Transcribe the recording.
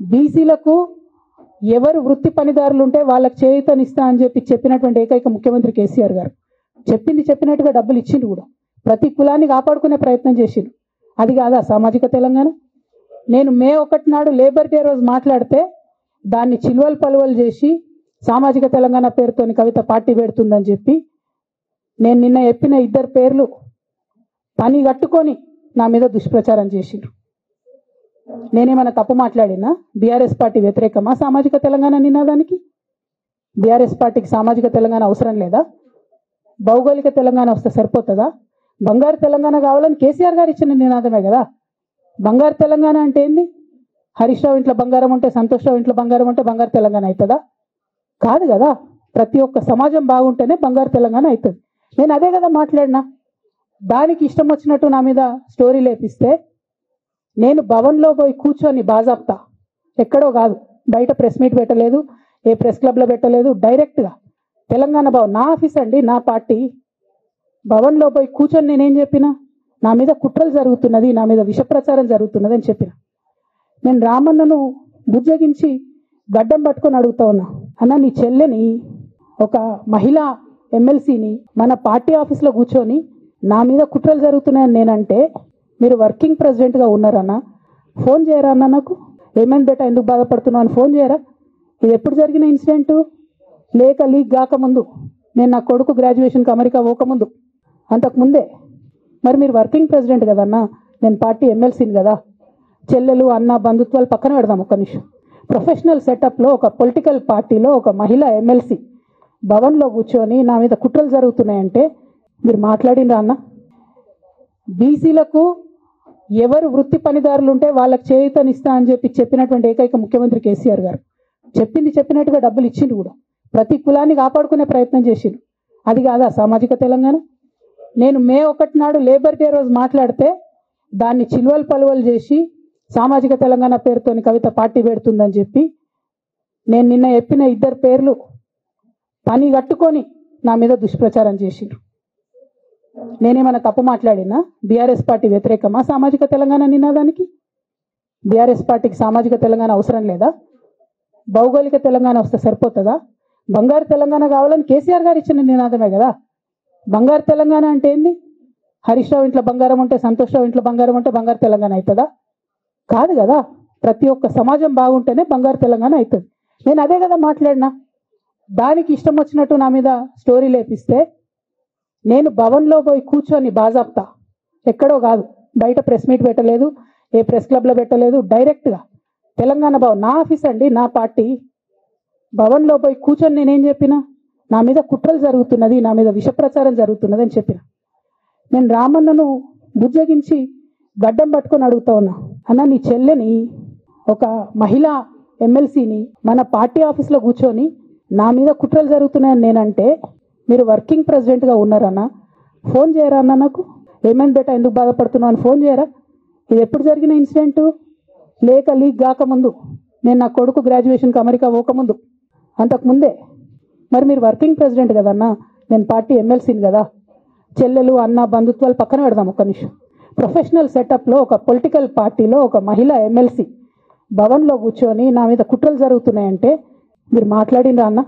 బీసీలకు ఎవరు వృత్తి పనిదారులు ఉంటే వాళ్ళకి చేయూతనిస్తా అని చెప్పినటువంటి ఏకైక ముఖ్యమంత్రి కేసీఆర్ గారు చెప్పినట్టుగా డబ్బులు ఇచ్చిండు కూడా. ప్రతి కులాన్ని కాపాడుకునే ప్రయత్నం చేసిండు. అది కాదా సామాజిక తెలంగాణ? నేను మే 1 నాడు లేబర్ డే రోజు మాట్లాడితే దాన్ని చిలువలు పలువలు చేసి సామాజిక తెలంగాణ పేరుతోని కవిత పార్టీ పెడుతుందని చెప్పి నేను నిన్న చెప్పిన 2 పేర్లు పని కట్టుకొని నా మీద దుష్ప్రచారం చేసిండ్రు. నేనేమైనా తప్పు మాట్లాడినా? బీఆర్ఎస్ పార్టీ వ్యతిరేకమా సామాజిక తెలంగాణ నినాదానికి? బీఆర్ఎస్ పార్టీకి సామాజిక తెలంగాణ అవసరం లేదా? భౌగోళిక తెలంగాణ వస్తే సరిపోతుందా? బంగారు తెలంగాణ కావాలని కేసీఆర్ గారు ఇచ్చిన నినాదమే కదా. బంగారు తెలంగాణ అంటే ఏంది? హరీష్ రావు ఇంట్లో బంగారం ఉంటే, సంతోష్ రావు ఇంట్లో బంగారం ఉంటే బంగారు తెలంగాణ అవుతుందా? కాదు కదా. ప్రతి ఒక్క సమాజం బాగుంటేనే బంగారు తెలంగాణ అవుతుంది. నేను అదే కదా మాట్లాడినా. దానికి ఇష్టం వచ్చినట్టు నా మీద స్టోరీ లేపిస్తే నేను భవన్లో పోయి కూర్చొని బాజాప్తా, ఎక్కడో కాదు, బయట ప్రెస్ మీట్ పెట్టలేదు, ఏ ప్రెస్ క్లబ్లో పెట్టలేదు, డైరెక్ట్గా తెలంగాణ భవన్, నా ఆఫీస్ అండి, నా పార్టీ భవన్లో పోయి కూర్చొని నేనేం చెప్పినా, నా మీద కుట్రలు జరుగుతున్నది, నా మీద విష ప్రచారం జరుగుతున్నది అని చెప్పిన. నేను రామన్నను బుజ్జగించి గడ్డం పట్టుకొని అడుగుతా ఉన్నా, అన్న నీ చెల్లెని, ఒక మహిళా ఎమ్మెల్సీని మన పార్టీ ఆఫీస్లో కూర్చొని నా మీద కుట్రలు జరుగుతున్నాయని నేనంటే మీరు వర్కింగ్ ప్రెసిడెంట్గా ఉన్నారన్నా, ఫోన్ చేయరా అన్న నాకు? ఏమైంది బేటా, ఎందుకు బాధపడుతున్నావు అని ఫోన్ చేయరా? ఇది ఎప్పుడు జరిగిన ఇన్సిడెంటు? లేక లీక్ కాకముందు, నేను నా కొడుకు గ్రాడ్యుయేషన్కి అమెరికా పోకముందు, అంతకుముందే. మరి మీరు వర్కింగ్ ప్రెసిడెంట్ కదన్నా, నేను పార్టీ ఎమ్మెల్సీని కదా. చెల్లెలు అన్న బంధుత్వాలు పక్కన పెడదాం ఒక్క నిమిషం. ప్రొఫెషనల్ సెటప్లో ఒక పొలిటికల్ పార్టీలో ఒక మహిళా ఎమ్మెల్సీ భవన్లో కూర్చొని నా మీద కుట్రలు జరుగుతున్నాయంటే మీరు మాట్లాడినరా అన్న? బీసీలకు ఎవరు వృత్తి పనిదారులు ఉంటే వాళ్ళకి చేయూతనిస్తా అని చెప్పినటువంటి ఏకైక ముఖ్యమంత్రి కేసీఆర్ గారు చెప్పినట్టుగా డబ్బులు ఇచ్చిండు కూడా. ప్రతి కులాన్ని కాపాడుకునే ప్రయత్నం చేసిండు. అది కాదా సామాజిక తెలంగాణ? నేను మే 1 నాడు లేబర్ డే రోజు మాట్లాడితే దాన్ని చిలువలు పలువలు చేసి సామాజిక తెలంగాణ పేరుతోని కవిత పార్టీ పెడుతుందని చెప్పి నేను నిన్న చెప్పిన 2 పేర్లు పని కట్టుకొని నా మీద దుష్ప్రచారం చేసిండ్రు. నేనేమైనా తప్పు మాట్లాడినా? బీఆర్ఎస్ పార్టీ వ్యతిరేకమా సామాజిక తెలంగాణ నినాదానికి? బీఆర్ఎస్ పార్టీకి సామాజిక తెలంగాణ అవసరం లేదా? భౌగోళిక తెలంగాణ వస్తే సరిపోతుందా? బంగారు తెలంగాణ కావాలని కేసీఆర్ గారు ఇచ్చిన నినాదమే కదా. బంగారు తెలంగాణ అంటే ఏంది? హరీష్ రావు ఇంట్లో బంగారం ఉంటే, సంతోష్ రావు ఇంట్లో బంగారం ఉంటే బంగారు తెలంగాణ అవుతుందా? కాదు కదా. ప్రతి ఒక్క సమాజం బాగుంటేనే బంగారు తెలంగాణ అవుతుంది. నేను అదే కదా మాట్లాడినా. దానికి ఇష్టం వచ్చినట్టు నా మీద స్టోరీ లేపిస్తే నేను భవన్లో పోయి కూర్చొని బాజాప్తా, ఎక్కడో కాదు, బయట ప్రెస్ మీట్ పెట్టలేదు, ఏ ప్రెస్ క్లబ్లో పెట్టలేదు, డైరెక్ట్గా తెలంగాణ భవన్, నా ఆఫీస్ అండి, నా పార్టీ భవన్లో పోయి కూర్చొని నేనేం చెప్పినా, నా మీద కుట్రలు జరుగుతున్నది, నా మీద విష ప్రచారం జరుగుతున్నది అని చెప్పిన. నేను రామన్నను బుజ్జగించి గడ్డం పట్టుకొని అడుగుతా ఉన్నా, అన్న నీ చెల్లెని, ఒక మహిళా ఎమ్మెల్సీని మన పార్టీ ఆఫీస్లో కూర్చొని నా మీద కుట్రలు జరుగుతున్నాయని నేనంటే మీరు వర్కింగ్ ప్రెసిడెంట్గా ఉన్నారన్నా, ఫోన్ చేయరా అన్న నాకు? ఏమైంది బేటా, ఎందుకు బాధపడుతున్నావు అని ఫోన్ చేయరా? ఇది ఎప్పుడు జరిగిన ఇన్సిడెంటు? లేక లీక్ కాకముందు, నేను నా కొడుకు గ్రాడ్యుయేషన్కి అమెరికా పోకముందు, అంతకుముందే. మరి మీరు వర్కింగ్ ప్రెసిడెంట్ కదన్నా, నేను పార్టీ ఎమ్మెల్సీని కదా. చెల్లెలు అన్న బంధుత్వాలు పక్కన పెడదాం ఒక్క నిమిషం. ప్రొఫెషనల్ సెటప్లో ఒక పొలిటికల్ పార్టీలో ఒక మహిళా ఎమ్మెల్సీ భవన్లో కూర్చొని నా మీద కుట్రలు జరుగుతున్నాయంటే మీరు మాట్లాడినరా అన్న?